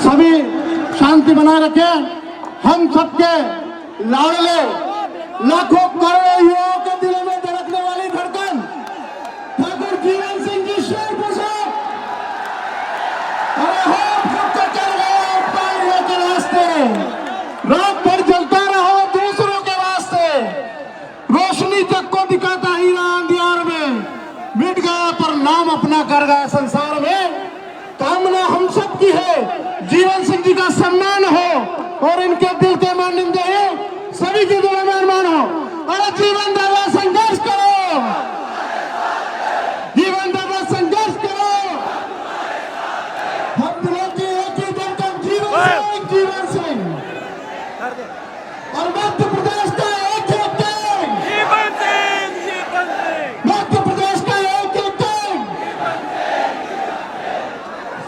सभी शांति बनाए रखें। हम सबके लाडले लाखों करोड़ों युवाओं के दिलों में धड़कने वाली धड़कन ठाकुर जीवन सिंह जी शेरपुर साहब, अरे हम खुद को चल गए पाइयों के रास्ते, रात भर जलता रहो दूसरों के वास्ते, रोशनी जग को दिखाता हीरा अंधियार में, मिट गया पर नाम अपना कर गया संसार में। कामना हम सब की है जीवन सिंह जी का सम्मान हो और इनके दिल के मानिंदे हैं सभी के दिलों में अरमान हो। और जीवन दादा संघर्ष करो, जीवन दादा संघर्ष करो, हम दिलों की एक ही धड़कन जीवन सिंह और मध्य प्रदेश का एक ही गैंग, मध्य प्रदेश का एक ही गैंग।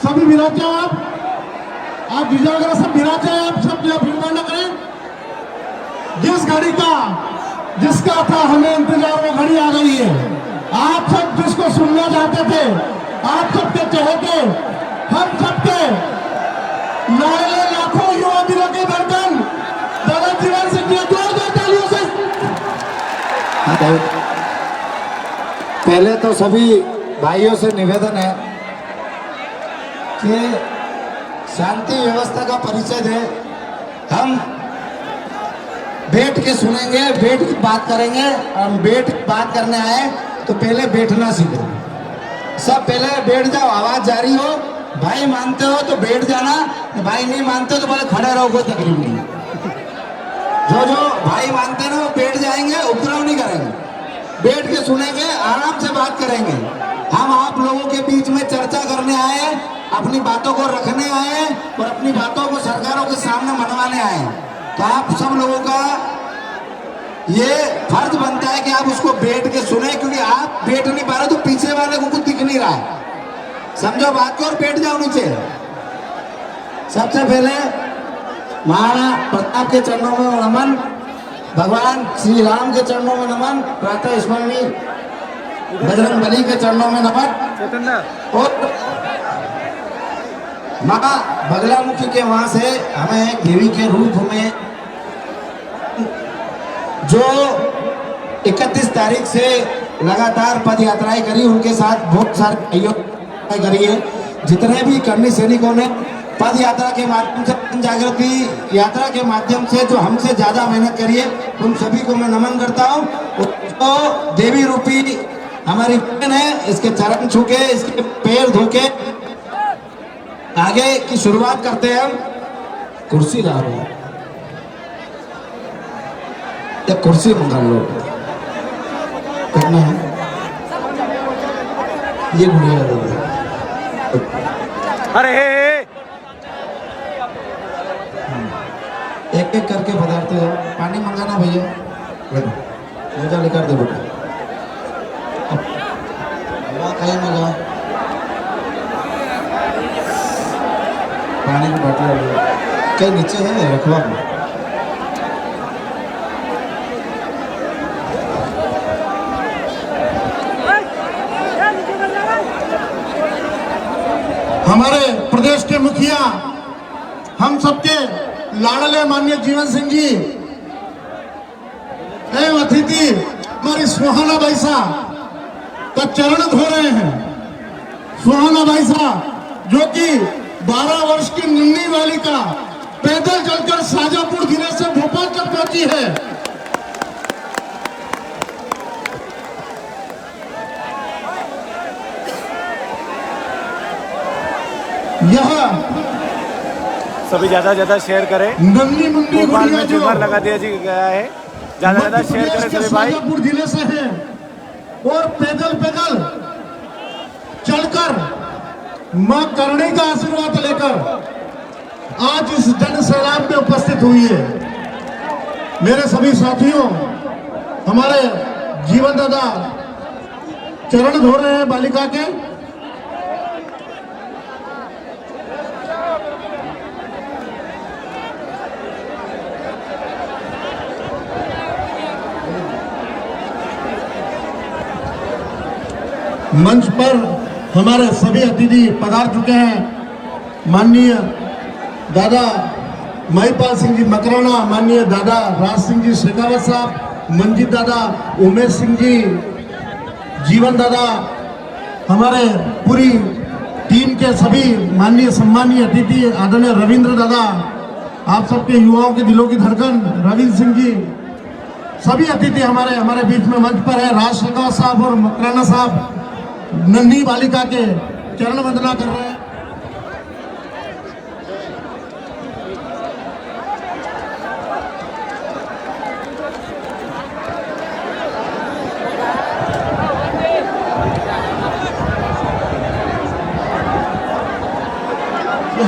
सभी विराजे आप विजयनगर सब विराजे, आप सब भीड़ न करें। जिस घड़ी का जिसका था हमें इंतजार वो घड़ी आ गई है। आप सब जिसको सुनना चाहते थे, आप सबके चहेते, हम सबके लाडले लाखों युवा दिलों की धड़कन दादा जीवन सिंह जी, जोरदार तालियों से। पहले तो सभी भाइयों से निवेदन है कि शांति व्यवस्था का परिचय दे। हम बैठ के सुनेंगे, बैठ के बात करेंगे। हम बैठ के बात करने आए तो पहले बैठना सीखो। सब पहले बैठ जाओ, आवाज जारी हो। भाई मानते हो तो बैठ जाना, भाई नहीं मानते हो तो बोले खड़े रहो, कोई तकलीफ नहीं। जो भाई मानते ना वो बैठ जाएंगे, उपद्रव नहीं करेंगे, बैठ के सुनेंगे, आराम से बात करेंगे। हम आप लोगों के बीच में चर्चा करने आए, अपनी बातों को रखने आए और अपनी बातों को सरकारों के सामने मनवाने आए। तो आप सब लोगों का ये फर्ज बनता है कि आप उसको बैठ के सुने, क्योंकि आप बैठ नहीं पा रहे तो पीछे वाले को कुछ दिख नहीं रहा है। समझो बात को और बैठ जाओ नीचे। सबसे पहले महाराणा प्रताप के चरणों में नमन, भगवान श्री राम के चरणों में नमन, प्रातः स्मरणीय बजरंग बली के चरणों में नमन और माँ बगलामुखी के वहां से हमें देवी के रूप में जो 31 तारीख से लगातार पद यात्राएं करी, उनके साथ बहुत सारे भाइयों करी है। जितने भी कर्मी सैनिकों ने पद यात्रा के माध्यम से, जन जागृति यात्रा के माध्यम से जो हमसे ज्यादा मेहनत करी है, उन सभी को मैं नमन करता हूँ। तो देवी रूपी हमारी बहन है, इसके चरण छू के, इसके पैर धो के आगे की शुरुआत करते हैं। हम कुर्सी ला रहे हैं, एक कुर्सी मंगा लो, करना है ये गुड़िया दे। अरे एक एक करके पदार्थ है। पानी मंगाना भैया, मुझे लेकर दे बेटा, कहीं मंगा पानी की बोतल कहीं नीचे है, रखवा। हमारे प्रदेश के मुखिया, हम सबके लाडले माननीय जीवन सिंह जी एवं अतिथि हमारी सुहाना भाई साहब का चरण धो रहे हैं। सुहाना भाई साहब जो कि 12 वर्ष की नन्ही बालिका पैदल चलकर शाजापुर जिले से भोपाल तक पहुंची है। यह सभी ज्यादा शेयर करें। नन्ही मुन्नी भोपाल में जो झूमर लगा दिया गया है, ज्यादा शेयर करें सभी भाई। शाजापुर जिले से है और पैदल चलकर मां करणी का आशीर्वाद लेकर आज इस जन सैलाब में उपस्थित हुई है। मेरे सभी साथियों, हमारे जीवन दादा चरण धो रहे हैं बालिका के। मंच पर हमारे सभी अतिथि पधार चुके हैं। माननीय दादा महिपाल सिंह जी मकराना, माननीय दादा राज सिंह जी शेखावत साहब, मंजीत दादा, उमेश सिंह जी, जीवन दादा, हमारे पूरी टीम के सभी माननीय सम्मानीय अतिथि आदरणीय रविंद्र दादा, आप सबके युवाओं के दिलों की धड़कन रविंद्र सिंह जी, सभी अतिथि हमारे बीच में मंच पर है। राज शेखावत साहब और मकराना साहब नन्ही बालिका के चरण वंदना कर रहे हैं।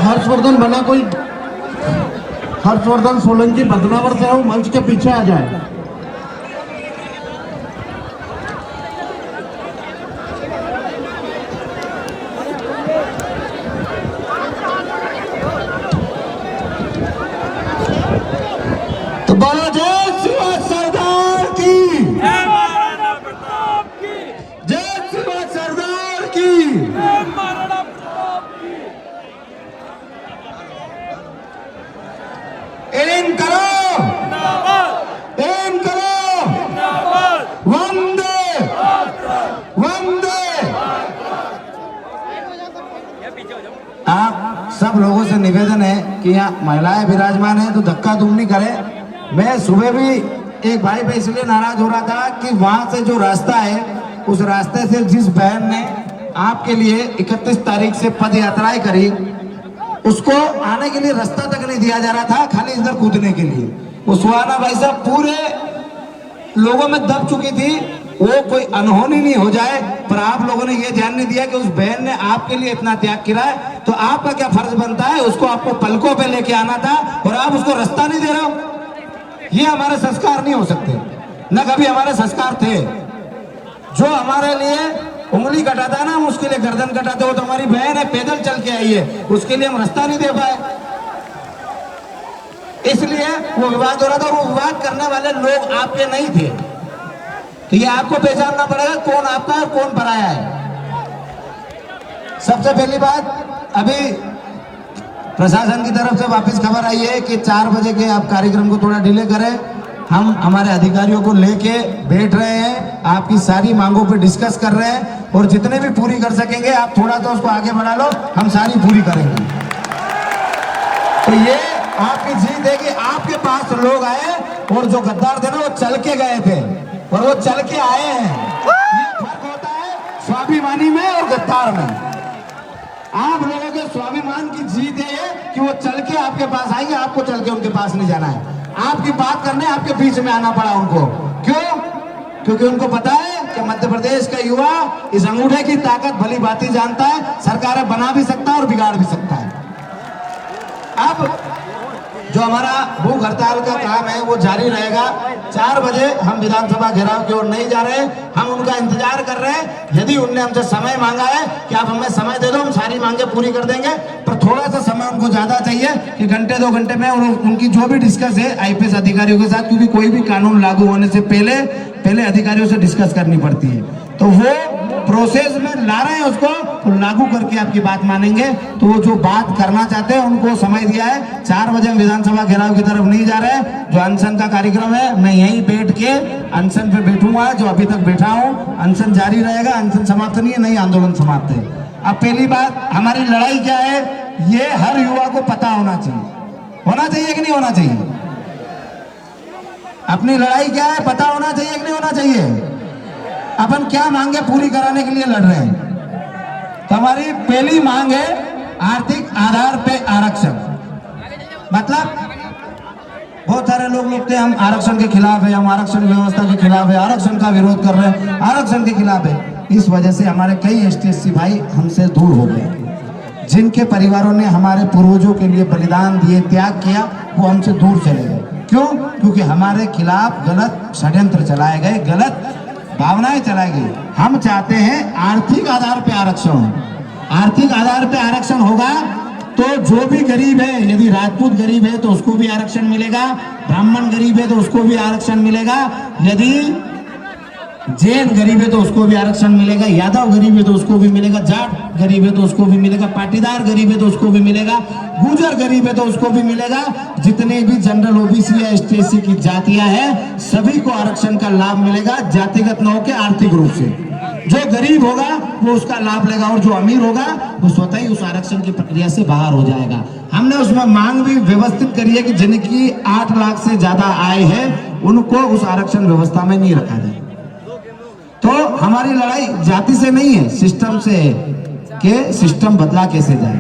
हर्षवर्धन बना कोई, हर्षवर्धन सोलंकी बदनावर से हो, मंच के पीछे आ जाए। तो बोलो जय शिवा सरदार की, जय महाराणा प्रताप की, जय शिवा सरदार की। जय महाराणा प्रताप की। एम करो, जिंदाबाद, एम करो, जिंदाबाद, वंदे वंदे। आप सब लोगों से निवेदन है कि यहाँ महिलाएं विराजमान हैं तो धक्का तुम नहीं करें। मैं सुबह भी एक भाई पे इसलिए नाराज हो रहा था कि वहां से जो रास्ता है, उस रास्ते से जिस बहन ने आपके लिए 31 तारीख से पद यात्राएं करी, उसको आने के लिए रास्ता तक नहीं दिया जा रहा था, खाली इधर कूदने के लिए। वो सुहाना भाई साहब पूरे लोगों में दब चुकी थी, वो कोई अनहोनी नहीं हो जाए, पर आप लोगों ने ये ध्यान नहीं दिया कि उस बहन ने आपके लिए इतना त्याग किया है, तो आपका क्या फर्ज बनता है, उसको आपको पलकों पे लेके आना था और आप उसको रास्ता नहीं दे रहे हो। ये हमारे संस्कार नहीं हो सकते, न कभी हमारे संस्कार थे। जो हमारे लिए उंगली कटाता है ना, हम उसके लिए गर्दन कटाते हो। तो हमारी बहन है, पैदल चल के आई है, उसके लिए हम रास्ता नहीं दे पाए, इसलिए वो विवाद हो रहा था। और वो विवाद करने वाले लोग आपके नहीं थे, तो ये आपको पहचानना पड़ेगा कौन आपका है और कौन पराया है। सबसे पहली बात, अभी प्रशासन की तरफ से वापस खबर आई है कि 4 बजे के आप कार्यक्रम को थोड़ा डिले करें। हम हमारे अधिकारियों को लेके बैठ रहे हैं, आपकी सारी मांगों पे डिस्कस कर रहे हैं और जितने भी पूरी कर सकेंगे आप थोड़ा तो उसको आगे बढ़ा लो, हम सारी पूरी करेंगे। तो ये आपकी जीत है कि आपके पास लोग आए और जो गद्दार थे ना वो चल के गए थे और वो चल के आए हैं। ये फर्क होता है स्वाभिमानी में और गद्दार में। आप लोगों के स्वाभिमान की जीत है ये कि वो चल के आपके पास आएंगे, आपको चल के उनके पास नहीं जाना है। आपकी बात करने आपके बीच में आना पड़ा उनको, क्यों? क्योंकि उनको पता है कि मध्य प्रदेश का युवा इस अंगूठे की ताकत भली भांति जानता है, सरकारें बना भी सकता है और बिगाड़ भी सकता है। अब जो हमारा भूख हड़ताल का काम है वो जारी रहेगा। 4 बजे हम विधानसभा घेराव की ओर नहीं जा रहे, हम उनका इंतजार कर रहे हैं। यदि उनने हमसे समय मांगा है कि आप हमें समय दे दो, हम सारी मांगे पूरी कर देंगे, पर थोड़ा सा समय उनको ज्यादा चाहिए कि घंटे 2 घंटे में उनकी जो भी डिस्कस है आईपीएस अधिकारियों के साथ, क्योंकि कोई भी कानून लागू होने से पहले अधिकारियों से डिस्कस करनी पड़ती है, तो वो प्रोसेस में ला रहे हैं उसको, तो लागू करके आपकी बात मानेंगे। तो वो जो बात करना चाहते हैं उनको समय दिया है। 4 बजे हम विधानसभा घेराव की तरफ नहीं जा रहे। जो अनशन का कार्यक्रम है, मैं यहीं बैठ के अनशन पे बैठूंगा, जो अभी तक बैठा हूँ। अनशन जारी रहेगा, अनशन समाप्त नहीं है, नहीं आंदोलन समाप्त है। अब पहली बात, हमारी लड़ाई क्या है ये हर युवा को पता होना चाहिए कि नहीं होना चाहिए? अपनी लड़ाई क्या है पता होना चाहिए कि नहीं होना चाहिए? अपन क्या मांगे पूरी कराने के लिए लड़ रहे हैं। तो हमारी पहली मांग है आर्थिक आधार पे आरक्षण। मतलब बहुत सारे लोग थे हम आरक्षण के खिलाफ है, हम आरक्षण व्यवस्था के खिलाफ है, आरक्षण का विरोध कर रहे हैं, आरक्षण के खिलाफ है। इस वजह से हमारे कई एसटी भाई हमसे दूर हो गए। जिनके परिवारों ने हमारे पूर्वजों के लिए बलिदान दिए, त्याग किया, वो हमसे दूर चले गए। क्यों? क्योंकि हमारे खिलाफ गलत षड्यंत्र चलाए गए, गलत भावनाएं चलाई गई। हम चाहते हैं आर्थिक आधार पे आरक्षण हो। आर्थिक आधार पे आरक्षण होगा तो जो भी गरीब है, यदि राजपूत गरीब है तो उसको भी आरक्षण मिलेगा, ब्राह्मण गरीब है तो उसको भी आरक्षण मिलेगा, यदि जैन गरीब है तो उसको भी आरक्षण मिलेगा, यादव गरीब है तो उसको भी मिलेगा, जाट गरीब है तो उसको भी मिलेगा, पाटीदार गरीब है तो उसको भी मिलेगा, गुर्जर गरीब है तो उसको भी मिलेगा। जितने भी जनरल ओबीसी या एसटी एससी की जातियां हैं सभी को आरक्षण का लाभ मिलेगा, जातिगत न होकर आर्थिक रूप से। जो गरीब होगा वो उसका लाभ लेगा और जो अमीर होगा वो स्वतः ही उस आरक्षण की प्रक्रिया से बाहर हो जाएगा। हमने उसमें मांग भी व्यवस्थित करी है कि जिनकी 8 लाख से ज्यादा आय है उनको उस आरक्षण व्यवस्था में नहीं रखा जाए। तो हमारी लड़ाई जाति से नहीं है, सिस्टम से है कि सिस्टम बदला कैसे जाए,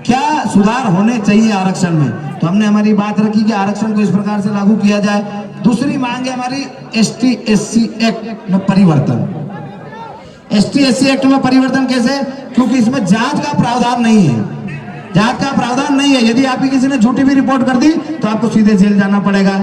क्या सुधार होने चाहिए आरक्षण में। तो हमने हमारी बात रखी कि आरक्षण को इस प्रकार से लागू किया जाए। दूसरी मांग है हमारी एसटी एससी एक्ट में परिवर्तन। एसटी एससी एक्ट में परिवर्तन कैसे? क्योंकि इसमें जात का प्रावधान नहीं है, जात का प्रावधान नहीं है। यदि आपकी किसी ने झूठी भी रिपोर्ट कर दी तो आपको सीधे जेल जाना पड़ेगा।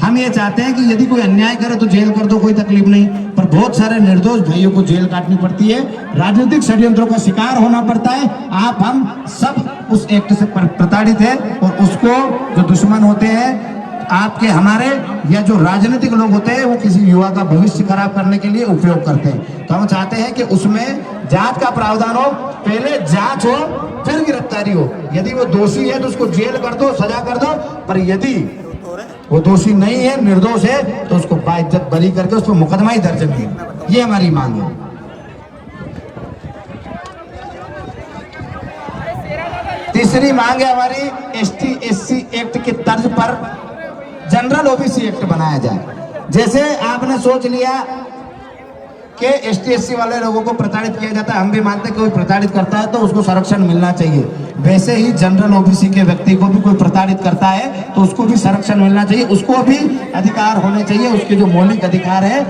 हम ये चाहते हैं कि यदि कोई अन्याय करे तो जेल कर दो, कोई तकलीफ नहीं, पर बहुत सारे निर्दोष भाइयों को जेल काटनी पड़ती है, राजनीतिक षड्यंत्रों का शिकार होना पड़ता है। आप हम सब उस एक्ट से प्रताड़ित है और उसको जो दुश्मन होते हैं आपके हमारे या जो राजनीतिक लोग होते हैं वो किसी युवा का भविष्य खराब करने के लिए उपयोग करते हैं। तो हम चाहते हैं कि उसमें जात का प्रावधान हो, पहले जांच हो फिर गिरफ्तारी हो। यदि वो दोषी है तो उसको जेल कर दो, सजा कर दो, पर यदि वो दोषी नहीं है, निर्दोष है, तो उसको बाइज्जत बरी करके उस पर मुकदमा ही दर्ज किया। ये हमारी मांग है। तीसरी मांग है हमारी एसटी एससी एक्ट के तर्ज पर जनरल ओबीसी एक्ट बनाया जाए। जैसे आपने सोच लिया कि एसटी एससी वाले लोगों को प्रताड़ित किया जाता है, हम भी मानते हैं कि कोई प्रताड़ित करता है तो उसको संरक्षण मिलना चाहिए, वैसे ही जनरल ओबीसी के व्यक्ति को भी कोई प्रताड़ित करता है तो उसको भी संरक्षण मिलना चाहिए, उसको भी अधिकार होने चाहिए। उसके जो मौलिक अधिकार है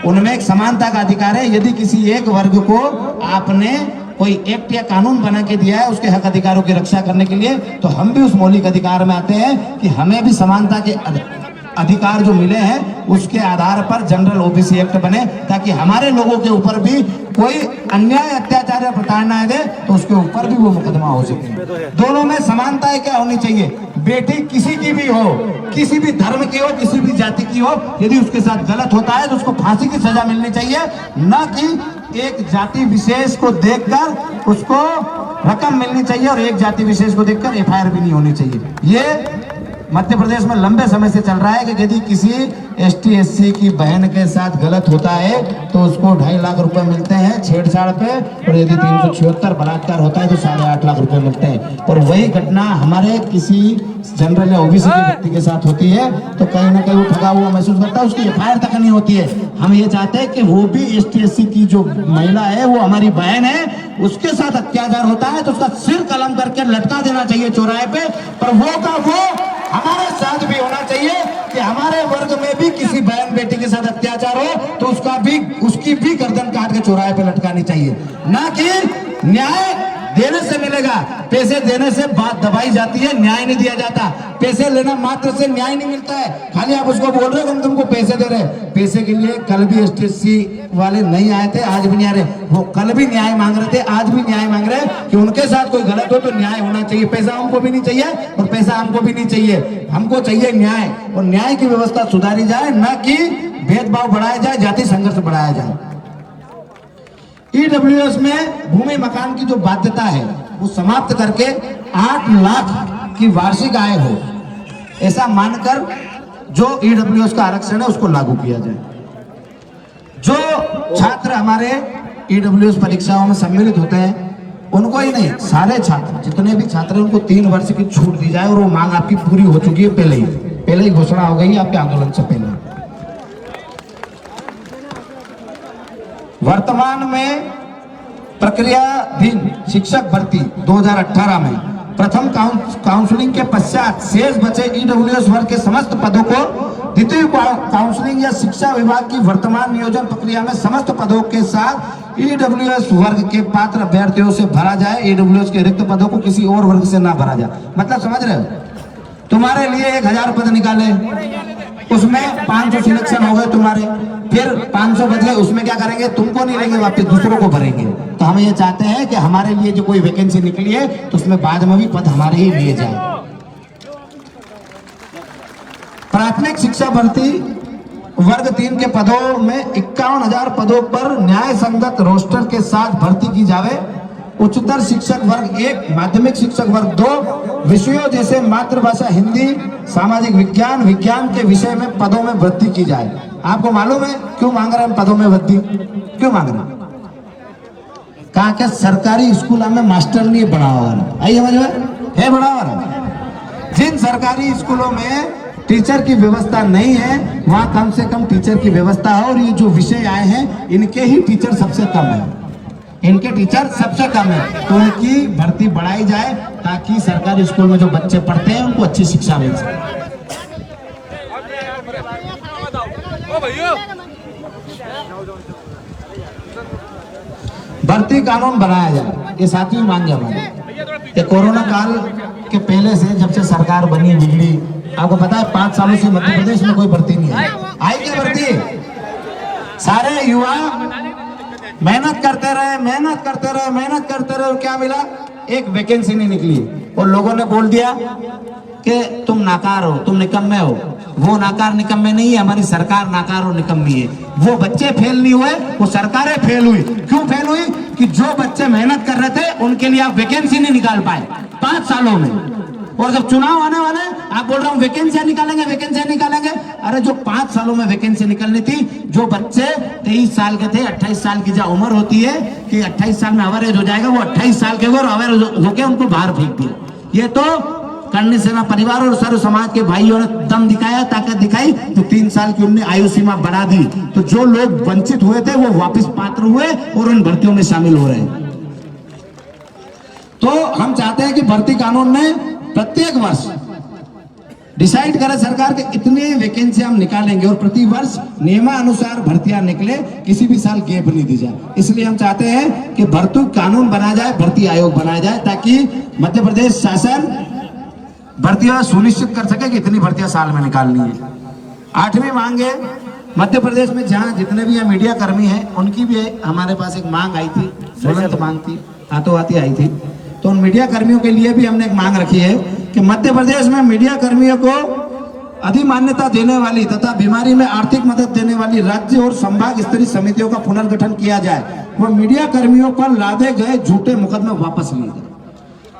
उनमें एक समानता का अधिकार है। यदि किसी एक वर्ग को आपने कोई एक्ट या कानून बना के दिया है उसके हक अधिकारों की रक्षा करने के लिए, तो हम भी उस मौलिक अधिकार में आते हैं कि हमें भी समानता के अधिकार जो मिले हैं उसके आधार पर जनरल ओबीसी एक्ट बने, ताकि हमारे लोगों के ऊपर भी कोई अन्याय अत्याचार या प्रताड़ना दे तो उसके ऊपर भी वो मुकदमा हो सके। दोनों में समानता क्या होनी चाहिए? बेटी किसी की भी हो, किसी भी धर्म की हो, किसी भी जाति की हो, यदि उसके साथ गलत होता है तो उसको फांसी की सजा मिलनी चाहिए, न कि एक जाति विशेष को देखकर उसको रकम मिलनी चाहिए और एक जाति विशेष को देखकर एफआईआर भी नहीं होनी चाहिए। ये मध्य प्रदेश में लंबे समय से चल रहा है कि यदि किसी एसटी एससी की बहन के साथ गलत होता है तो उसको 2.5 लाख रुपए मिलते हैं छेड़छाड़ पे, और यदि 376 बलात्कार होता है तो 8.5 लाख रुपए मिलते हैं। और वही घटना हमारे किसी जनरल या ओबीसी के व्यक्ति के साथ होती है तो कहीं ना कहीं वो ठगा हुआ महसूस करता है, उसकी एफआईआर तक नहीं होती है। हम ये चाहते हैं कि वो भी एसटी एससी की जो महिला है वो हमारी बहन है, उसके साथ अत्याचार होता है तो उसका सिर कलम करके लटका देना चाहिए चौराहे पे, पर वो का वो हमारे साथ भी होना चाहिए कि हमारे वर्ग में भी किसी बहन बेटी के साथ अत्याचार हो तो उसकी भी गर्दन काट के चौराहे पे लटकानी चाहिए। ना कि न्याय देने से मिलेगा, पैसे देने से बात दबाई जाती है, न्याय नहीं दिया जाता। पैसे लेना मात्र से न्याय नहीं मिलता है, खाली आप उसको बोल रहे हो हम तुमको पैसे दे रहे हैं। पैसे के लिए कल भी एसटीएससी वाले नहीं आए थे, आज भी नहीं आ रहे, वो कल भी न्याय मांग रहे थे, आज भी न्याय मांग रहे हैं कि उनके साथ कोई गलत हो तो न्याय होना चाहिए। पैसा हमको भी नहीं चाहिए और पैसा हमको भी नहीं चाहिए, हमको चाहिए न्याय, और न्याय की व्यवस्था सुधारी जाए, न कि भेदभाव बढ़ाया जाए, जाति संघर्ष बढ़ाया जाए। ईडब्ल्यूएस में भूमि मकान की जो बाध्यता है वो समाप्त करके 8 लाख की वार्षिक आय हो ऐसा मानकर जो ईडब्ल्यूएस का आरक्षण है उसको लागू किया जाए। जो छात्र हमारे ईडब्ल्यूएस परीक्षाओं में सम्मिलित होते हैं उनको ही नहीं, सारे छात्र जितने भी छात्र हैं उनको 3 वर्ष की छूट दी जाए, और वो मांग आपकी पूरी हो चुकी है पहले ही घोषणा हो गई आपके आंदोलन से पहले। वर्तमान में प्रक्रियाधीन शिक्षक भर्ती 2018 में प्रथम काउंसलिंग के पश्चात शेष बचे ईडब्ल्यूएस वर्ग के समस्त पदों को द्वितीय काउंसलिंग या शिक्षा विभाग की वर्तमान नियोजन प्रक्रिया में समस्त पदों के साथ ईडब्ल्यूएस वर्ग के पात्र अभ्यर्थियों से भरा जाए। ईडब्ल्यूएस के रिक्त पदों को किसी और वर्ग से ना भरा जाए। मतलब समझ रहे हो, तुम्हारे लिए 1000 पद निकाले, उसमें 500 सिलेक्शन हो गए तुम्हारे, फिर 500 बदले, उसमें क्या करेंगे? तुमको नहीं लेंगे, वापस दूसरों को भरेंगे। तो हम ये चाहते हैं कि हमारे लिए जो कोई वैकेंसी निकली है तो उसमें बाद में भी पद हमारे ही लिए जाए। प्राथमिक शिक्षा भर्ती वर्ग 3 के पदों में 51,000 पदों पर न्याय संगत रोस्टर के साथ भर्ती की जावे। उच्चतर शिक्षक वर्ग 1, माध्यमिक शिक्षक वर्ग 2 विषयों जैसे मातृभाषा हिंदी, सामाजिक विज्ञान, विज्ञान के विषय में पदों में वृद्धि की जाए। आपको मालूम है क्यों मांग रहे हैं पदों में वृद्धि? क्यों मांग रहे हैं? कहा क्या सरकारी स्कूलों में मास्टर नहीं बढ़ावा आई समझ में है बढ़ावा। जिन सरकारी स्कूलों में टीचर की व्यवस्था नहीं है वहां कम से कम टीचर की व्यवस्था है। और ये जो विषय आए हैं इनके ही टीचर सबसे कम है, इनके टीचर सबसे कम है। तो उनकी भर्ती बढ़ाई जाए ताकि सरकारी स्कूल में जो बच्चे पढ़ते हैं उनको अच्छी शिक्षा मिल सके। भर्ती कानून बनाया जाए, ये सातवीं मांग है हमारी। ये कोरोना काल के पहले से जब से सरकार बनी बिगड़ी, आपको पता है 5 सालों से मध्य प्रदेश में कोई भर्ती नहीं है। आई क्या भर्ती? सारे युवा मेहनत करते रहे और क्या मिला? एक वैकेंसी नहीं निकली और लोगों ने बोल दिया कि तुम नाकार हो, तुम निकम्मे हो। वो नाकार निकम्मे नहीं है, हमारी सरकार नाकार और निकम्मी है। वो बच्चे फेल नहीं हुए, वो सरकारें फेल हुई। क्यों फेल हुई? कि जो बच्चे मेहनत कर रहे थे उनके लिए आप वैकेंसी नहीं निकाल पाए 5 सालों में। और जब चुनाव आने वाले आप बोल रहे हो वैकेंसियां निकालेंगे। अरे जो 5 सालों में वैकेंसी निकलनी थी, जो बच्चे 23 साल के थे, 28 साल की जो उम्र होती है कि 28 साल में अवरेज हो जाएगा, वो 28 साल के और अवरेज होकर उनको बाहर फेंक दिया। ये तो करनी सेना परिवार और सर्व समाज के भाइयों ने दम दिखाया, ताकत दिखाई, तो 3 साल की उन्होंने आयु सीमा बढ़ा दी। तो जो लोग वंचित हुए थे वो वापस पात्र हुए और उन भर्तियों में शामिल हो रहे हैं। तो हम चाहते हैं कि भर्ती कानून में प्रत्येक वर्ष डिसाइड करे सरकार के इतने वैकेंसी हम निकालेंगे और प्रति वर्ष नियमानुसार भर्तियां निकले, किसी भी साल गैप नहीं दी जाए। इसलिए हम चाहते हैं कि भर्ती कानून बनाया जाए, भर्ती आयोग बनाया जाए, ताकि मध्य प्रदेश शासन भर्तियां सुनिश्चित कर सके कि इतनी भर्तियां साल में निकालनी है। 8वीं मांग है मध्य प्रदेश में जहां जितने भी यहाँ मीडिया कर्मी हैं उनकी भी हमारे पास एक मांग आई थी, ज्वलंत मांग थी, हाथों हाथी आई थी। तो उन मीडिया कर्मियों के लिए भी हमने एक मांग रखी है कि मध्य प्रदेश में मीडिया कर्मियों को अधिमान्यता देने वाली तथा बीमारी में आर्थिक मदद देने वाली राज्य और संभाग स्तरीय समितियों का पुनर्गठन किया जाए। वो मीडिया कर्मियों पर लादे गए झूठे मुकदमे वापस लिए जाए।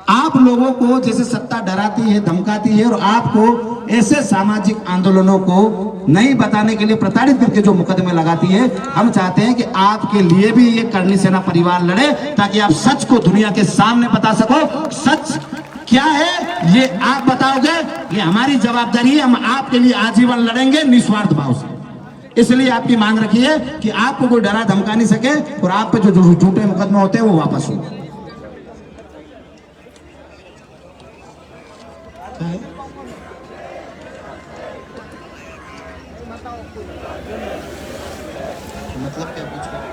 आप लोगों को जैसे सत्ता डराती है, धमकाती है और आपको ऐसे सामाजिक आंदोलनों को नहीं बताने के लिए प्रताड़ित करके जो मुकदमे लगाती है, हम चाहते हैं कि आपके लिए भी ये करनी सेना परिवार लड़े, ताकि आप सच को दुनिया के सामने बता सको। सच क्या है ये आप बताओगे, ये हमारी जवाबदारी है। हम आपके लिए आजीवन लड़ेंगे निस्वार्थ भाव से। इसलिए आपकी मांग रखी है कि आपको कोई डरा धमका नहीं सके और आप पे जो झूठे मुकदमे होते हैं वो वापस हो। मतलब क्या पूछ रहे?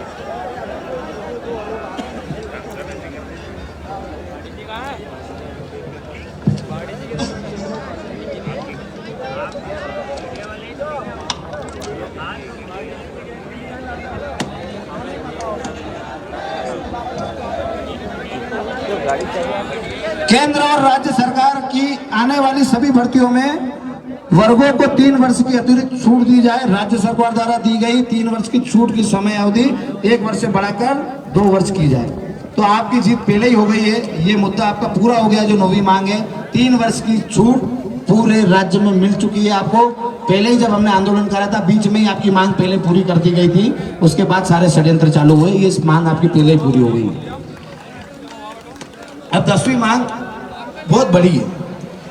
केंद्र और राज्य सरकार की आने वाली सभी भर्तियों में वर्गों को 3 वर्ष की अतिरिक्त छूट दी जाए। राज्य सरकार द्वारा दी गई 3 वर्ष की छूट की समय अवधि 1 वर्ष से बढ़ाकर 2 वर्ष की जाए। तो आपकी जीत पहले ही हो गई है, ये मुद्दा आपका पूरा हो गया। जो 9वीं मांग है 3 वर्ष की छूट पूरे राज्य में मिल चुकी है आपको। पहले ही जब हमने आंदोलन करा था बीच में ही आपकी मांग पहले पूरी कर दी गई थी, उसके बाद सारे षड्यंत्र चालू हुए। ये मांग आपकी पहले ही पूरी हो गई। अब 10वीं मांग बहुत बड़ी है।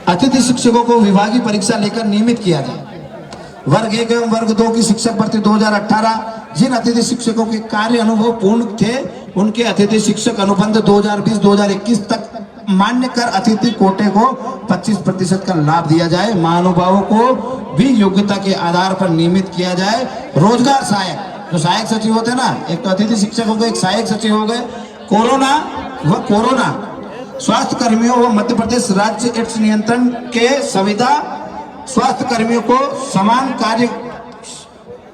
अतिथि शिक्षकों को विभागीय परीक्षा लेकर नियमित किया जाए। वर्ग 1 एवं वर्ग 2 की शिक्षक भर्ती 2018, जिन अतिथि शिक्षकों के कार्य अनुभव पूर्ण थे उनके अतिथि शिक्षक अनुबंध 2020-2021 तक मान्य कर अतिथि कोटे को 25% का लाभ दिया जाए। महानुभावों को भी योग्यता के आधार पर नियमित किया जाए। रोजगार सहायक, जो सहायक सचिव होते हैं ना, एक तो अतिथि शिक्षकों को एक सहायक सचिव हो गए। कोरोना स्वास्थ्य कर्मियों व मध्य प्रदेश राज्य एड्स नियंत्रण के संविदा स्वास्थ्य कर्मियों को समान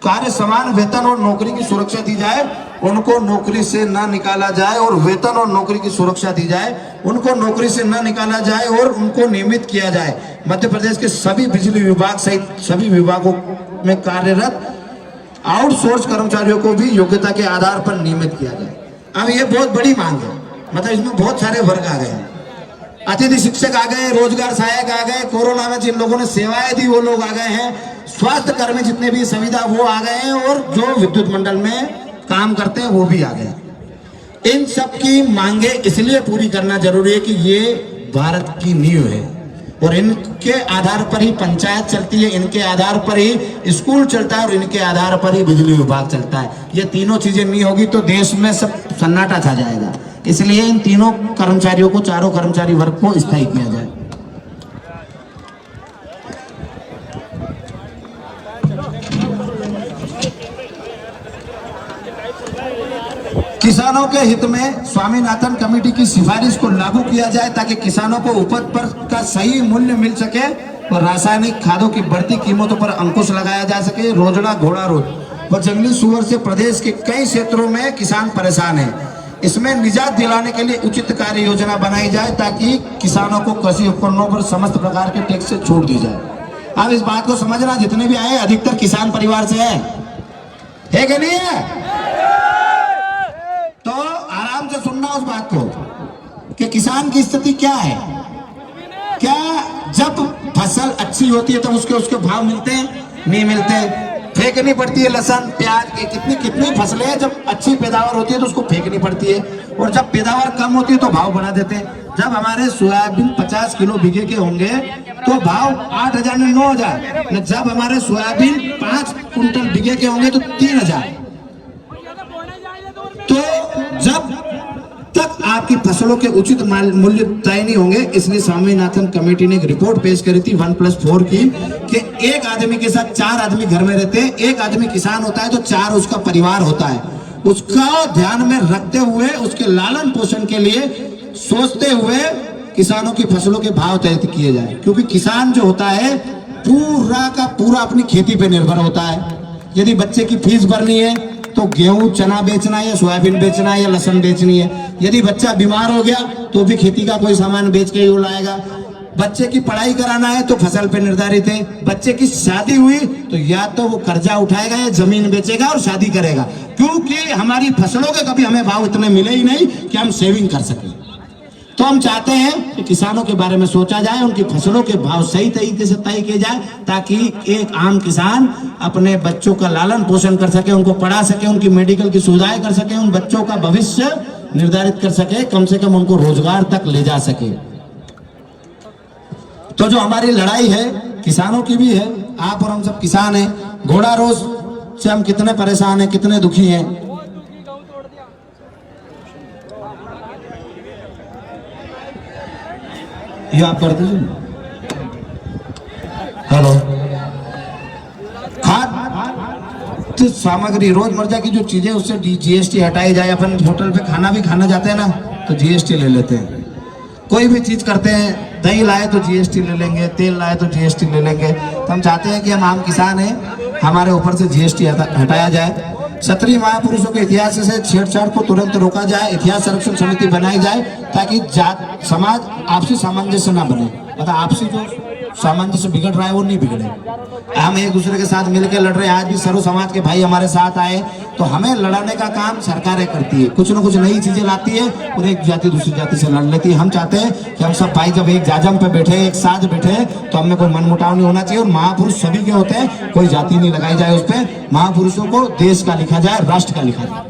कार्य समान वेतन और नौकरी की सुरक्षा दी जाए। उनको नौकरी से न निकाला जाए और वेतन और नौकरी की सुरक्षा दी जाए। उनको नौकरी से न निकाला जाए और उनको नियमित किया जाए। मध्य प्रदेश के सभी बिजली विभाग सहित सभी विभागों में कार्यरत आउटसोर्स कर्मचारियों को भी योग्यता के आधार पर नियमित किया जाए। अब ये बहुत बड़ी मांग है, मतलब इसमें बहुत सारे वर्ग आ गए हैं। अतिथि शिक्षक आ गए, रोजगार सहायक आ गए, कोरोना में जिन लोगों ने सेवाएं दी वो लोग आ गए हैं, स्वास्थ्य कर्मी जितने भी संविदा वो आ गए हैं, और जो विद्युत मंडल में काम करते हैं वो भी आ गए। इन सब की मांगे इसलिए पूरी करना जरूरी है कि ये भारत की नींव है और इनके आधार पर ही पंचायत चलती है, इनके आधार पर ही स्कूल चलता है और इनके आधार पर ही बिजली विभाग चलता है। ये तीनों चीजें नहीं होगी तो देश में सब सन्नाटा छा जाएगा। इसलिए इन तीनों कर्मचारियों को, चारों कर्मचारी वर्ग को स्थायी किया जाए। किसानों के हित में स्वामीनाथन कमेटी की सिफारिश को लागू किया जाए ताकि किसानों को उपज पर का सही मूल्य मिल सके और रासायनिक खादों की बढ़ती कीमतों पर अंकुश लगाया जा सके। रोजड़ा घोड़ा रोग व जंगली सुअर से प्रदेश के कई क्षेत्रों में किसान परेशान हैं। इसमें निजात दिलाने के लिए उचित कार्य योजना बनाई जाए ताकि किसानों को कृषि उपकरणों पर समस्त प्रकार के टैक्स से छूट दी जाए। अब इस बात को समझना, जितने भी आए अधिकतर किसान परिवार से है कि नहीं है? तो आराम से सुनना उस बात को कि किसान की स्थिति क्या है। क्या जब फसल अच्छी होती है तो उसके भाव मिलते हैं? नहीं मिलते। फेंकनी पड़ती है लहसुन प्याज की, कितनी फसलें हैं जब अच्छी पैदावार होती है तो उसको फेंकनी पड़ती है, और जब पैदावार कम होती है तो भाव बढ़ा देते हैं। जब हमारे सोयाबीन 50 किलो बीघे के होंगे तो भाव 8,000 में 9,000, जब हमारे सोयाबीन 5 कुंटल बीघे के होंगे तो 3,000। तो जब तक आपकी फसलों के उचित मूल्य तय नहीं होंगे, इसलिए स्वामीनाथन कमेटी ने एक रिपोर्ट पेश करी थी 1+4 की कि एक आदमी के साथ 4 आदमी घर में रहते हैं। एक आदमी किसान होता है तो 4 उसका परिवार होता है। उसका ध्यान में रखते हुए, उसके लालन पोषण के लिए सोचते हुए किसानों की फसलों के भाव तय किए जाए, क्योंकि किसान जो होता है पूरा का पूरा अपनी खेती पे निर्भर होता है। यदि बच्चे की फीस भरनी है तो गेहूं चना बेचना है या सोयाबीन बेचना है या लहसुन बेचनी है। यदि बच्चा बीमार हो गया तो भी खेती का कोई सामान बेच के ही लाएगा। बच्चे की पढ़ाई कराना है तो फसल पे निर्धारित है। बच्चे की शादी हुई तो या तो वो कर्जा उठाएगा या जमीन बेचेगा और शादी करेगा, क्योंकि हमारी फसलों के कभी हमें भाव इतने मिले ही नहीं कि हम सेविंग कर सकें। तो हम चाहते हैं कि किसानों के बारे में सोचा जाए, उनकी फसलों के भाव सही तरीके से तय किए जाए ताकि एक आम किसान अपने बच्चों का लालन पोषण कर सके, उनको पढ़ा सके, उनकी मेडिकल की सुविधाएं कर सके, उन बच्चों का भविष्य निर्धारित कर सके, कम से कम उनको रोजगार तक ले जा सके। तो जो हमारी लड़ाई है किसानों की भी है, आप और हम सब किसान हैं। घोड़ा रोज से हम कितने परेशान हैं, कितने दुखी हैं। ये आप कर दीजिए। हेलो, खाद्य सामग्री रोजमर्रा की जो चीजें उससे जीएसटी हटाई जाए। अपन होटल पे खाना भी खाना जाते हैं ना तो जीएसटी ले लेते हैं। कोई भी चीज करते हैं, दही लाए तो जीएसटी ले लेंगे, तेल लाए तो जीएसटी ले लेंगे। तो हम चाहते हैं कि हम आम किसान हैं, हमारे ऊपर से जीएसटी हटाया जाए। क्षत्रिय महापुरुषों के इतिहास से छेड़छाड़ को तुरंत रोका जाए। इतिहास संरक्षण समिति बनाई जाए ताकि जात समाज आपसी सामंजस्य ना बने, मतलब आपसी जो सामंजस्य बिगड़ रहा है वो नहीं बिगड़े। हम एक दूसरे के साथ मिलकर लड़ रहे हैं। आज भी सर्व समाज के भाई हमारे साथ आए तो हमें लड़ाने का काम सरकारें करती है, कुछ ना कुछ नई चीजें लाती है और एक जाति दूसरी जाति से लड़ लेती है। हम चाहते हैं कि हम सब भाई जब एक जाजम पे बैठे, एक साथ बैठे, तो हमें कोई मनमुटाव नहीं होना चाहिए। और महापुरुष सभी के होते हैं, कोई जाति नहीं लगाई जाए उस पर। महापुरुषों को देश का लिखा जाए, राष्ट्र का लिखा जाए।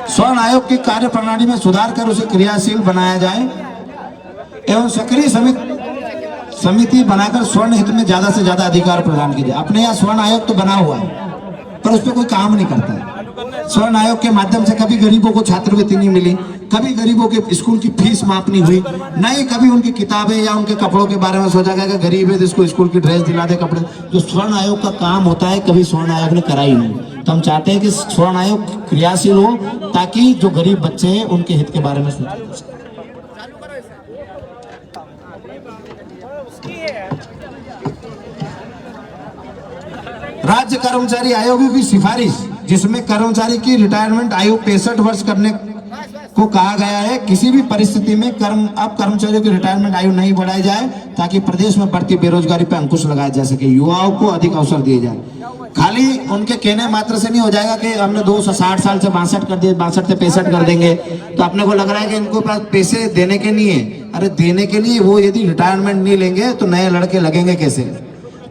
स्वर्ण आयोग की कार्य प्रणाली में सुधार कर उसे क्रियाशील बनाया जाए एवं सक्रिय समिति बनाकर स्वर्ण हित में ज्यादा से ज्यादा अधिकार प्रदान किए जाए। अपने यहाँ स्वर्ण आयोग तो बना हुआ है पर उस पर कोई काम नहीं करता है। स्वर्ण आयोग के माध्यम से कभी गरीबों को छात्रवृत्ति नहीं मिली, कभी गरीबों के स्कूल की फीस माफ नहीं हुई, नहीं कभी उनकी किताबें या उनके कपड़ों के बारे में सोचा गया कि गरीब है तो इसको स्कूल की ड्रेस दिला दे, कपड़े। जो स्वर्ण आयोग का काम होता है कभी स्वर्ण आयोग ने करा ही नहीं। तो हम चाहते हैं कि स्वर्ण आयोग क्रियाशील हो ताकि जो गरीब बच्चे हैं उनके हित के बारे में सोचा। राज्य कर्मचारी आयोग की सिफारिश, जिसमें कर्मचारी की रिटायरमेंट आयु 65 वर्ष करने को कहा गया है किसी भी परिस्थिति में कर्मचारियों की रिटायरमेंट आयु नहीं बढ़ाई जाए ताकि प्रदेश में बढ़ती बेरोजगारी पर अंकुश लगाया जा सके, युवाओं को अधिक अवसर दिए जाए। खाली उनके कहने मात्र से नहीं हो जाएगा कि हमने 260 साल से 62 कर दिए, 62 से 65 कर देंगे, तो अपने को लग रहा है कि इनको पास पैसे देने के नहीं है। अरे देने के लिए वो यदि रिटायरमेंट नहीं लेंगे तो नए लड़के लगेंगे कैसे?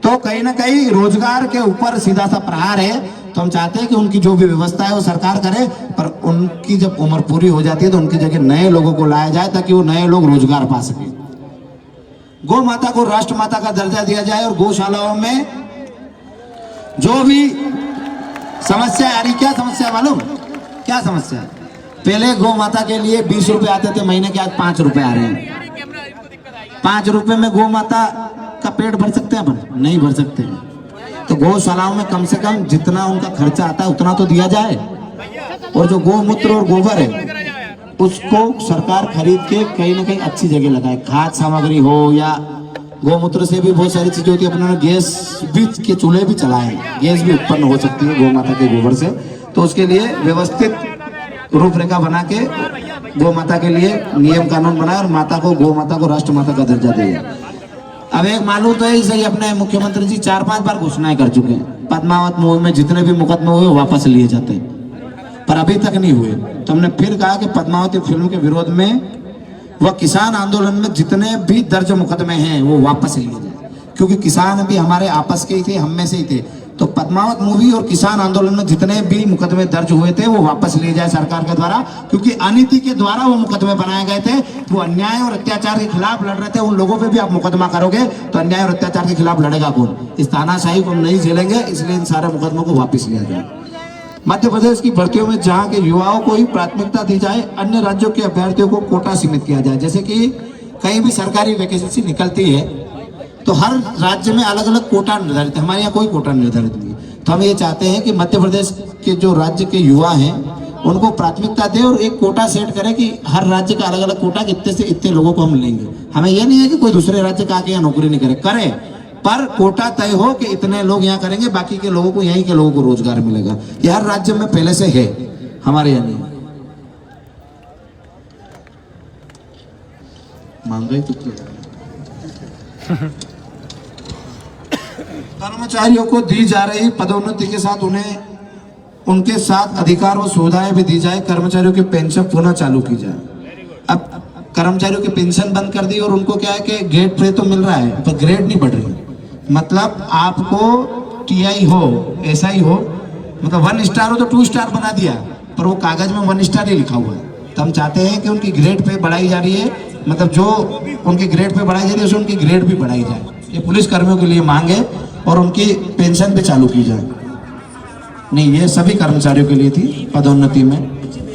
तो कहीं ना कहीं रोजगार के ऊपर सीधा सा प्रहार है। तो हम चाहते हैं कि उनकी जो भी व्यवस्था है वो सरकार करे, पर उनकी जब उम्र पूरी हो जाती है तो उनकी जगह नए लोगों को लाया जाए ताकि वो नए लोग रोजगार पा सके। गौ माता को राष्ट्र माता का दर्जा दिया जाए और गौशालाओं में जो भी समस्या आ रही, क्या समस्या मालूम? क्या समस्या? पहले गौ माता के लिए 20 रुपए आते थे महीने के, आज 5 रुपए आ रहे हैं। 5 रुपए में गौ माता का पेट भर सकते हैं अपन? नहीं भर सकते हैं। तो गौशालाओं में कम से कम जितना उनका खर्चा आता है उतना तो दिया जाए। और जो गौमूत्र और गोबर है उसको सरकार खरीद के कहीं ना कहीं अच्छी जगह लगाए, खाद सामग्री हो या गौमूत्र से भी बहुत सारी चीजें होती है। अपने गैस भी के चूल्हे भी चलाए, गैस भी उत्पन्न हो सकती है गौ माता के गोबर से। तो उसके लिए व्यवस्थित रूपरेखा बना के गौ माता के लिए नियम कानून बनाए और माता को गौ माता को राष्ट्र माता का दर्जा दिया। अब एक मालूम तो है सही, अपने मुख्यमंत्री जी 4-5 बार घोषणाएं कर चुके हैं। पद्मावत मूवी में जितने भी मुकदमे हुए वापस लिए जाते हैं, पर अभी तक नहीं हुए। तो हमने फिर कहा कि पद्मावती फिल्म के विरोध में वह किसान आंदोलन में जितने भी दर्ज मुकदमे हैं वो वापस लिए जाए, क्योंकि किसान भी हमारे आपस के ही थे, हम में से ही थे। तो पद्मावत मूवी और किसान आंदोलन में जितने भी मुकदमे दर्ज हुए थे वो वापस लिए जाए सरकार के द्वारा, क्योंकि अनीति के द्वारा वो मुकदमे बनाए गए थे। वो अन्याय और अत्याचार के खिलाफ लड़ रहे थे। उन लोगों पे भी आप मुकदमा करोगे तो अन्याय और अत्याचार के खिलाफ लड़ेगा कौन? इस तानाशाही को हम नहीं झेलेंगे, इसलिए इन सारे मुकदमों को वापस लिया जाए। मध्य प्रदेश की भर्तियों में जहां के युवाओं को ही प्राथमिकता दी जाए, अन्य राज्यों के अभ्यर्थियों को कोटा सीमित किया जाए। जैसे कि कहीं भी सरकारी वैकेंसी निकलती है तो हर राज्य में अलग अलग कोटा निर्धारित है, हमारे यहाँ कोई कोटा निर्धारित नहीं है। तो हम ये चाहते हैं कि मध्य प्रदेश के जो राज्य के युवा हैं उनको प्राथमिकता दे और एक कोटा सेट करें कि हर राज्य का अलग अलग कोटा, इतने से इतने लोगों को हम लेंगे। हमें यह नहीं है कि कोई दूसरे राज्य का आके यहाँ नौकरी नहीं करे, पर कोटा तय हो कि इतने लोग यहाँ करेंगे, बाकी के लोगों को, यहीं के लोगों को रोजगार मिलेगा। ये हर राज्य में पहले से है, हमारे यहाँ नहीं। महंगाई तो कर्मचारियों को दी जा रही पदोन्नति के साथ उन्हें उनके साथ अधिकार और सुविधाएं भी दी जाए। कर्मचारियों की पेंशन पुनः चालू की जाए। अब कर्मचारियों की पेंशन बंद कर दी और उनको क्या है कि ग्रेड पे तो मिल रहा है पर ग्रेड नहीं बढ़ रही। मतलब आपको टीआई हो, एसआई हो, मतलब 1 स्टार हो तो 2 स्टार बना दिया, पर वो कागज में 1 स्टार ही लिखा हुआ है। तो हम चाहते हैं कि उनकी ग्रेड पे बढ़ाई जा रही है, मतलब जो उनकी ग्रेड पे बढ़ाई जा रही है उनकी ग्रेड भी बढ़ाई जाए। ये पुलिस कर्मियों के लिए मांग है और उनकी पेंशन भी चालू की जाए। नहीं, ये सभी कर्मचारियों के लिए थी पदोन्नति में,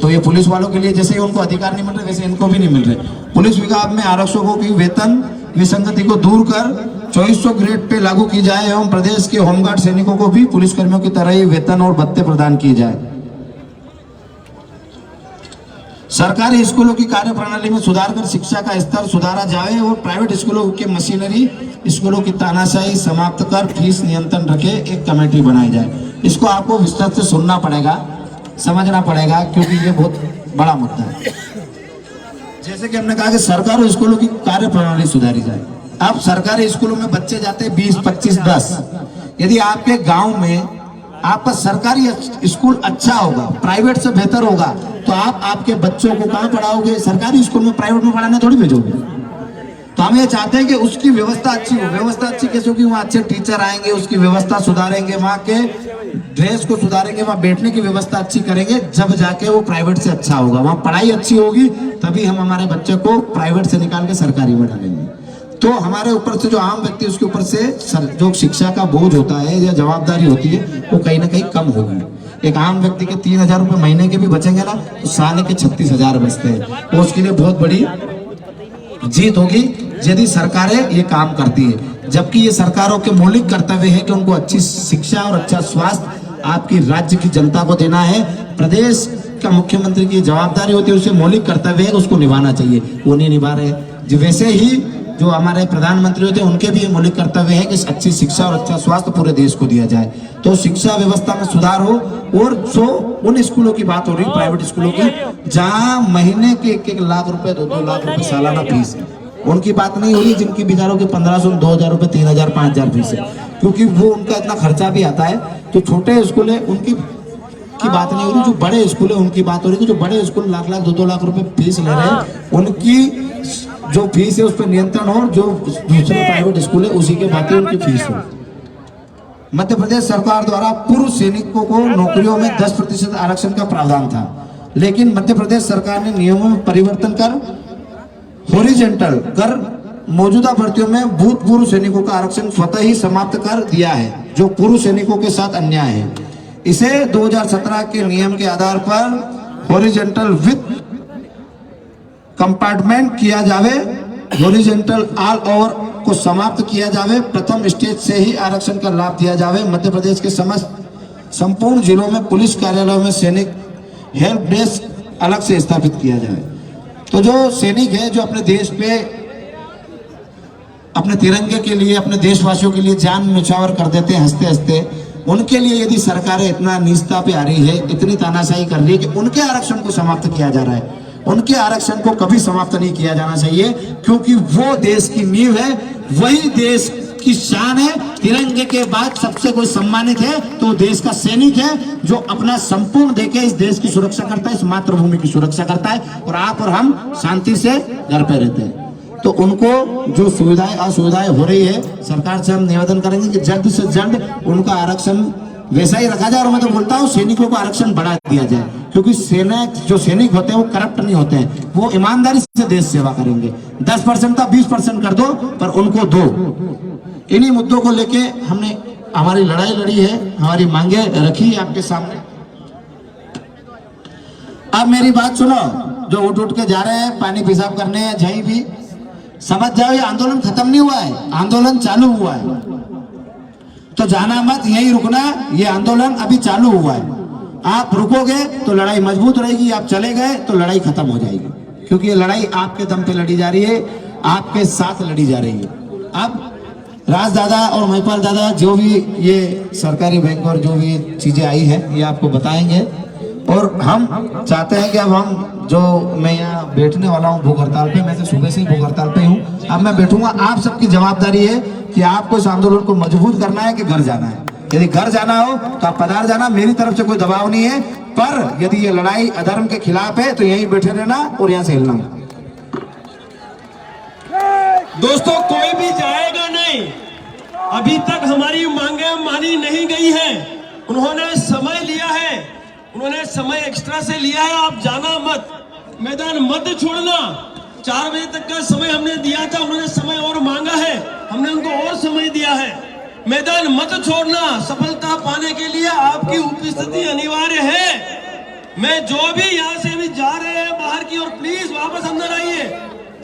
तो ये पुलिस वालों के लिए जैसे ही उनको अधिकार नहीं मिल रहे वैसे इनको भी नहीं मिल रहे। पुलिस विभाग में आरक्षकों की वेतन विसंगति को दूर कर 2400 ग्रेड पे लागू की जाए एवं प्रदेश के होमगार्ड सैनिकों को भी पुलिस कर्मियों की तरह ही वेतन और भत्ते प्रदान किए जाए। सरकारी स्कूलों की कार्यप्रणाली में सुधार कर शिक्षा का स्तर सुधारा जाए और प्राइवेट स्कूलों के मशीनरी स्कूलों की तानाशाही समाप्त कर फीस नियंत्रण रखे एक कमेटी बनाई जाए। इसको आपको विस्तार से सुनना पड़ेगा, समझना पड़ेगा, क्योंकि ये बहुत बड़ा मुद्दा है। जैसे कि हमने कहा कि सरकारी स्कूलों की कार्यप्रणाली सुधारी जाए। अब सरकारी स्कूलों में बच्चे जाते हैं 20, 25, 10। यदि आपके गांव में आपका सरकारी स्कूल अच्छा होगा, प्राइवेट से बेहतर होगा, तो आप आपके बच्चों को कहाँ पढ़ाओगे? सरकारी स्कूल में, प्राइवेट में पढ़ाने थोड़ी भेजोगे। तो हम ये चाहते हैं कि उसकी व्यवस्था अच्छी हो। व्यवस्था अच्छी कैसे होगी? वहाँ अच्छे टीचर आएंगे, उसकी व्यवस्था सुधारेंगे, वहाँ के ड्रेस को सुधारेंगे, वहाँ बैठने की व्यवस्था अच्छी करेंगे, जब जाके वो प्राइवेट से अच्छा होगा। वहाँ पढ़ाई अच्छी होगी तभी हम हमारे बच्चे को प्राइवेट से निकाल के सरकारी में डालेंगे। तो हमारे ऊपर से जो आम व्यक्ति उसके ऊपर से जो शिक्षा का बोझ होता है या जवाबदारी होती है वो कहीं ना कहीं कम होगी। एक आम व्यक्ति के 3000 रुपये महीने के भी बचेंगे ना तो साल के 36,000 बचते हैं। तो उसके लिए बहुत बड़ी जीत होगी यदि सरकारें ये काम करती है। जबकि ये सरकारों के मौलिक कर्तव्य है कि उनको अच्छी शिक्षा और अच्छा स्वास्थ्य आपकी राज्य की जनता को देना है। प्रदेश का मुख्यमंत्री की जवाबदारी होती है, उससे मौलिक कर्तव्य है, उसको निभाना चाहिए, वो नहीं निभा रहे। वैसे ही जो हमारे प्रधानमंत्री होते हैं उनके भी ये मौलिक कर्तव्य है कि अच्छी शिक्षा और अच्छा स्वास्थ्य पूरे देश को दिया जाए। तो शिक्षा व्यवस्था में सुधार हो। और जो उन स्कूलों की बात हो रही प्राइवेट स्कूलों की जहां महीने के 1-1 लाख रुपए 2-2 लाख रुपए सालाना फीस है, उनकी बात नहीं हो रही जिनकी बेचारों के 1500 2000 रुपए 3000 5000 फीस है, क्योंकि वो उनका इतना खर्चा भी आता है। तो छोटे स्कूल है उनकी बात नहीं हो रही, जो बड़े स्कूल है उनकी बात हो रही है। जो बड़े स्कूल लाख 2-2 लाख रुपए फीस ले रहे हैं उनकी जो फीस है उस पर नियंत्रण हो। जो दूसरे प्राइवेट स्कूल है उसी के बाकी उनकी फीस हो। मध्य प्रदेश सरकार द्वारा पूर्व सैनिकों को नौकरियों में 10% आरक्षण का प्रावधान था, लेकिन मध्य प्रदेश सरकार ने नियमों में परिवर्तन कर हॉरिजॉन्टल कर मौजूदा भर्तियों में भूतपूर्व सैनिकों का आरक्षण स्वतः ही समाप्त कर दिया है, जो पूर्व सैनिकों के साथ अन्याय है। इसे 2017 के नियम के आधार पर हॉरिजॉन्टल विथ कंपार्टमेंट किया जावे, हॉरिजॉन्टल ऑल ओवर को समाप्त किया जावे, प्रथम स्टेज से ही आरक्षण का लाभ दिया जावे। मध्य प्रदेश के समस्त संपूर्ण जिलों में पुलिस कार्यालयों में सैनिक हेल्प डेस्क अलग से स्थापित किया जाए। तो जो सैनिक है जो अपने देश पे अपने तिरंगे के लिए अपने देशवासियों के लिए जान न्यौछावर कर देते हैं हंसते हंसते, उनके लिए यदि सरकारें इतना नीचता पे आ रही है, इतनी तानाशाही कर रही है कि उनके आरक्षण को समाप्त किया जा रहा है, उनके आरक्षण को कभी समाप्त नहीं किया जाना चाहिए, क्योंकि वो देश की नींव है, वही देश की शान है। तिरंगे के बाद सबसे कोई सम्मानित है तो देश का सैनिक है, जो अपना संपूर्ण देके इस देश की सुरक्षा करता है, इस मातृभूमि की सुरक्षा करता है, और आप और हम शांति से घर पे रहते हैं। तो उनको जो सुविधाएं असुविधाएं हो रही है, सरकार से हम निवेदन करेंगे कि जल्द से जल्द उनका आरक्षण वैसा ही रखा जाए। और मैं तो बोलता हूँ सैनिकों को आरक्षण बढ़ा दिया जाए, क्योंकि सेना जो सैनिक होते हैं वो करप्ट नहीं होते हैं, वो ईमानदारी से देश सेवा करेंगे। 10% था 20% कर दो, पर उनको दो। इन्हीं मुद्दों को लेके हमने हमारी लड़ाई लड़ी है, हमारी मांगे रखी है आपके सामने। अब मेरी बात सुनो, जो उठ उठ के जा रहे हैं पानी पेशाब करने हैं जहीं भी, समझ जाओ ये आंदोलन खत्म नहीं हुआ है, आंदोलन चालू हुआ है। तो जाना मत, यही रुकना, ये आंदोलन अभी चालू हुआ है। आप रुकोगे तो लड़ाई मजबूत रहेगी, आप चले गए तो लड़ाई खत्म हो जाएगी, क्योंकि ये लड़ाई आपके दम पे लड़ी जा रही है, आपके साथ लड़ी जा रही है। अब राज दादा और महिपाल दादा जो भी ये सरकारी बैंक और जो भी चीजें आई है ये आपको बताएंगे। और हम चाहते हैं कि अब हम जो मैं यहाँ बैठने वाला हूँ भूख हड़ताल पे, मैं तो सुबह से ही भूख हड़ताल पे हूँ, अब मैं बैठूंगा। आप सबकी जवाबदारी है कि आपको इस आंदोलन को मजबूत करना है कि घर जाना है। यदि घर जाना हो तो आप पधार जाना, मेरी तरफ से कोई दबाव नहीं है, पर यदि ये लड़ाई अधर्म के खिलाफ है तो यहीं बैठे रहना और यहाँ से हिलना। दोस्तों कोई भी जाएगा नहीं, अभी तक हमारी मांगे मानी नहीं गई है। उन्होंने समय लिया है, उन्होंने समय एक्स्ट्रा से लिया है। आप जाना मत, मैदान मत छोड़ना। 4 बजे तक का समय हमने दिया था, उन्होंने समय और मांगा है, हमने उनको और समय दिया है। मैदान मत छोड़ना। सफलता पाने के लिए आपकी उपस्थिति अनिवार्य है। मैं जो भी यहाँ से भी जा रहे हैं बाहर की ओर, प्लीज वापस अंदर आइए।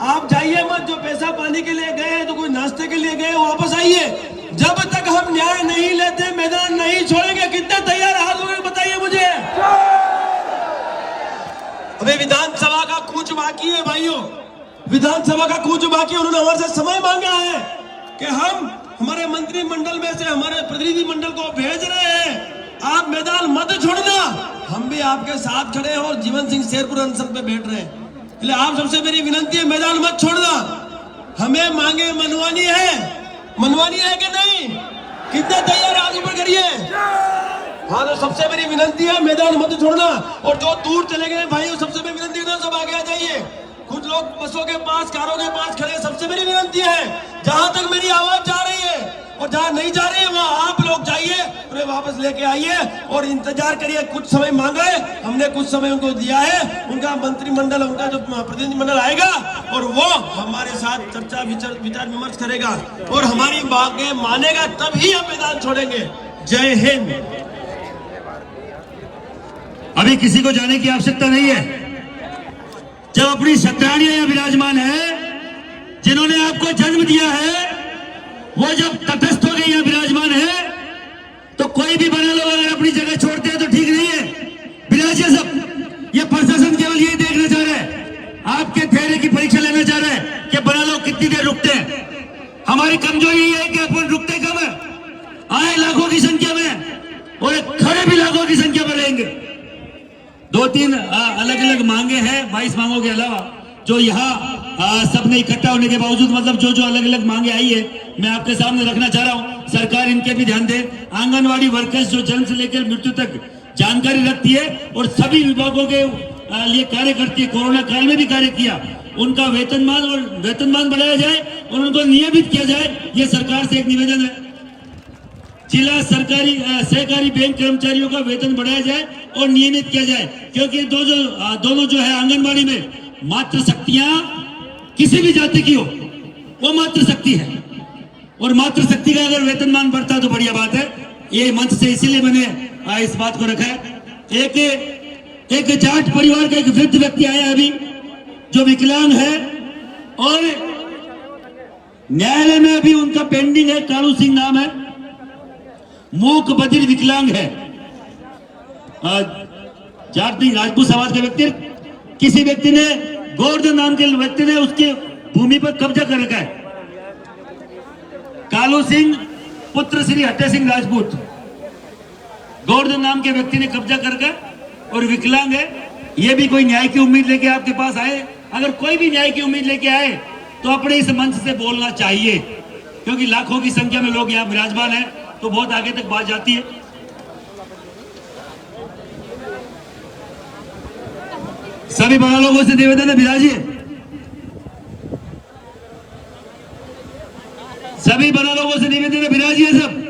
आप जाइए मत, जो पैसा पाने के लिए गए हैं, तो कोई नाश्ते के लिए गए, वापस आइए। जब तक हम न्याय नहीं लेते मैदान नहीं छोड़ेंगे। कितने तैयार हाथ लोग बताइए मुझे। अबे विधानसभा का कूच बाकी है भाइयों, विधानसभा का कूच बाकी। उन्होंने हमारे से समय मांगा है कि हम हमारे मंत्रिमंडल में से हमारे प्रतिनिधि मंडल को भेज रहे हैं, आप मैदान मत छोड़ना। हम भी आपके साथ खड़े हैं और जीवन सिंह शेरपुर अनशन पे बैठ रहे हैं, इसलिए आप सबसे मेरी विनती है मैदान मत छोड़ना। हमें मांगे मनवानी है कि नहीं? कितने तैयार आगे बढ़ करिए। हाँ, तो सबसे मेरी विनती है मैदान मत छोड़ना। और जो दूर चले गए भाइयों, सबसे मेरी विनती है सब आगे आ जाइए। कुछ लोग बसों के पास, कारों के पास खड़े, सबसे मेरी विनती है जहां तक मेरी आवाज जा रही है और जहां नहीं जा रही है वहां आप लोग जाइए, उन्हें वापस लेके आइए और इंतजार करिए। कुछ समय मांगा है, हमने कुछ समय उनको दिया है। उनका मंत्रिमंडल, उनका जो प्रतिनिधिमंडल आएगा और वो हमारे साथ चर्चा विचार विमर्श करेगा और हमारी मांगे मानेगा, तभी हम मैदान छोड़ेंगे। जय हिंद। अभी किसी को जाने की आवश्यकता नहीं है। जब अपनी सत्रानियां यहाँ विराजमान है, जिन्होंने आपको जन्म दिया है, वो जब तटस्थ होकर यहाँ विराजमान है, तो कोई भी बना लोग अगर अपनी जगह छोड़ते हैं तो ठीक नहीं है। विराजिए सब। ये प्रशासन केवल यही देखना चाह रहा है, आपके ठहरे की परीक्षा लेना चाह रहा है कि बना लोग कितनी देर रुकते हैं। हमारी कमजोरी यही है कि अपन रुकते कम है, आए लाखों की संख्या में और खड़े भी लाखों की संख्या में रहेंगे। 2-3 अलग अलग मांगे हैं 22 मांगों के अलावा, जो यहाँ सबने इकट्ठा होने के बावजूद मतलब जो अलग अलग मांगे आई है मैं आपके सामने रखना चाह रहा हूँ। सरकार इनके भी ध्यान दे। आंगनवाड़ी वर्कर्स जो जन्म से लेकर मृत्यु तक जानकारी रखती है और सभी विभागों के लिए कार्य करती है, कोरोना काल में भी कार्य किया, उनका वेतनमान बढ़ाया जाए और उनको नियमित किया जाए, ये सरकार से एक निवेदन है। जिला सरकारी सहकारी बैंक कर्मचारियों का वेतन बढ़ाया जाए और नियमित किया जाए, क्योंकि दोनों जो है आंगनबाड़ी में मातृ शक्तियां किसी भी जाति की हो वो मातृ शक्ति है और मातृ शक्ति का अगर वेतनमान बढ़ता तो बढ़िया बात है। ये मंच से इसीलिए मैंने इस बात को रखा है। एक जाट परिवार का एक वृद्ध व्यक्ति आया अभी जो विकलांग है और न्यायालय में अभी उनका पेंडिंग है। कालू सिंह नाम है, मूक बधिर विकलांग है, जाट नहीं राजपूत समाज के व्यक्ति। किसी व्यक्ति ने गोवर्धन नाम के व्यक्ति ने उसके भूमि पर कब्जा कर रखा है। कालू सिंह पुत्र श्री हट्टे सिंह राजपूत, गोवर्धन नाम के व्यक्ति ने कब्जा करके और विकलांग है। ये भी कोई न्याय की उम्मीद लेके आपके पास आए? अगर कोई भी न्याय की उम्मीद लेके आए तो अपने इस मंच से बोलना चाहिए, क्योंकि लाखों की संख्या में लोग यहाँ विराजमान हैं तो बहुत आगे तक बात जाती है। सभी बड़ा लोगों से निवेदन है, विराजिए। सभी बड़ा लोगों से निवेदन है, विराजिए। सब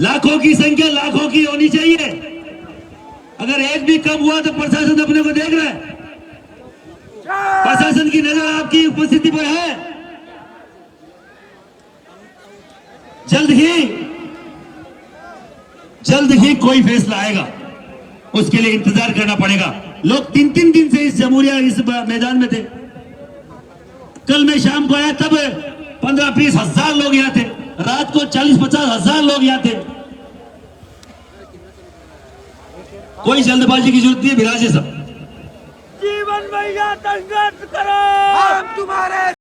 लाखों की संख्या लाखों की होनी चाहिए। अगर एक भी कम हुआ तो प्रशासन अपने को देख रहा है, प्रशासन की नजर आपकी उपस्थिति पर है। जल्द ही कोई फैसला आएगा, उसके लिए इंतजार करना पड़ेगा। लोग 3-3 दिन से इस जमहूरिया इस मैदान में थे। कल मैं शाम को आया तब 15-20 हजार लोग यहाँ थे, रात को 40-50 हजार लोग यहाँ थे। कोई जल्दबाजी की जरूरत नहीं है, विराजे सब। जीवन भैया संघर्ष करो, हम तुम्हारे